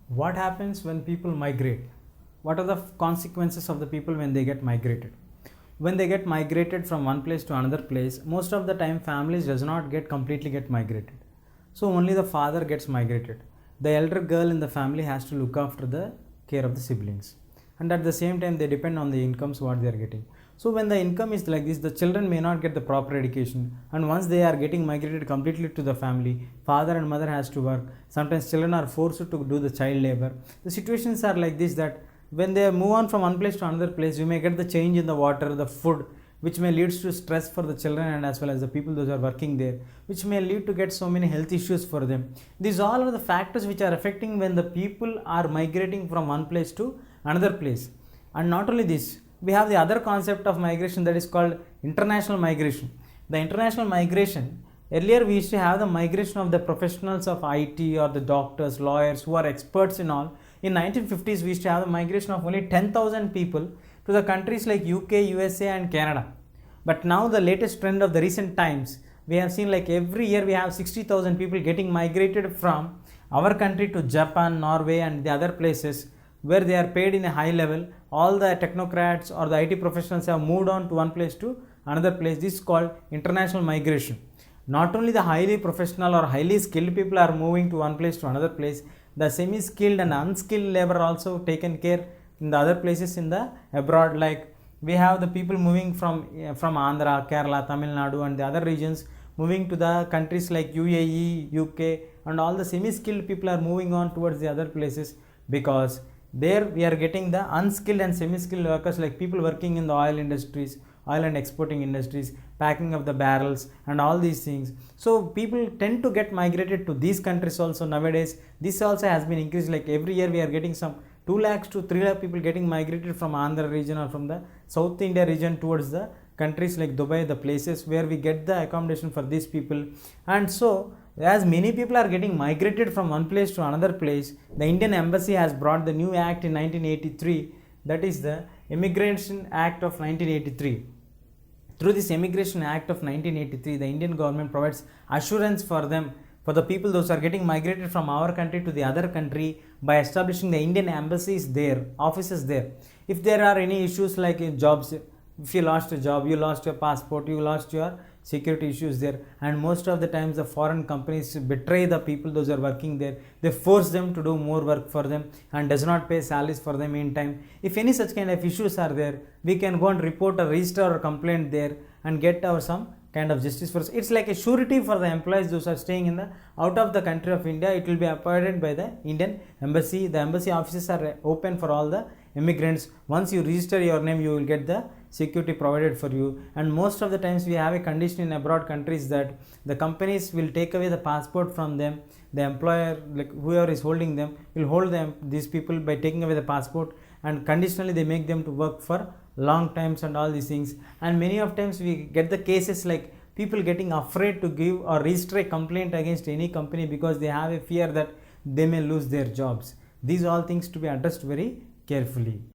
What happens when people migrate? What are the consequences of the people when they get migrated? When they get migrated from one place to another place, most of the time families does not completely get migrated. So only the father gets migrated. The elder girl in the family has to look after the care of the siblings, and at the same time they depend on the incomes what they are getting. So when the income is like this, the children may not get the proper education, and once they are getting migrated completely to the family, father and mother has to work. Sometimes children are forced to do the child labor. The situations are like this, that when they move on from one place to another place, you may get the change in the water, the food, which may leads to stress for the children and as well as the people those are working there, which may lead to get so many health issues for them. These all are the factors which are affecting when the people are migrating from one place to another place. And not only this, we have the other concept of migration, that is called international migration. The international migration, earlier we used to have the migration of the professionals of IT or the doctors, lawyers who are experts in all. In 1950s we used to have the migration of only 10,000 people to the countries like UK, USA and Canada. But now the latest trend of the recent times, we have seen like every year we have 60,000 people getting migrated from our country to Japan, Norway and the other places, where they are paid in a high level. All the technocrats or the IT professionals have moved on to one place to another place. This is called international migration. Not only the highly professional or highly skilled people are moving to one place to another place, the semi-skilled and unskilled labor also taken care in the other places in the abroad. Like we have the people moving from Andhra, Kerala, Tamil Nadu and the other regions, moving to the countries like UAE, UK, and all the semi-skilled people are moving on towards the other places, because there we are getting the unskilled and semi-skilled workers, like people working in the oil industries, oil and exporting industries, packing of the barrels and all these things. So people tend to get migrated to these countries also nowadays. This also has been increased, like every year we are getting some 2 lakhs to 3 lakh people getting migrated from Andhra region or from the South India region towards the countries like Dubai, the places where we get the accommodation for these people. And so as many people are getting migrated from one place to another place, the Indian Embassy has brought the new act in 1983, that is the Immigration Act of 1983. Through this Immigration Act of 1983, the Indian government provides assurance for them, for the people those are getting migrated from our country to the other country, by establishing the Indian embassies there, offices there. If there are any issues like jobs, if you lost a job, you lost your passport, you lost your security issues there, and most of the times the foreign companies betray the people those are working there. They force them to do more work for them and does not pay salaries for them in time. If any such kind of issues are there, we can go and report or register or complaint there and get our some kind of justice for us. It's like a surety for the employees those are staying in the out of the country of India. It will be appointed by the Indian Embassy. The embassy offices are open for all the immigrants. Once you register your name, you will get the security provided for you. And most of the times we have a condition in abroad countries that the companies will take away the passport from them. The employer, like whoever is holding them, will hold them, these people, by taking away the passport, and conditionally they make them to work for long times and all these things. And many of times we get the cases like people getting afraid to give or register a complaint against any company because they have a fear that they may lose their jobs. These all things to be addressed very carefully.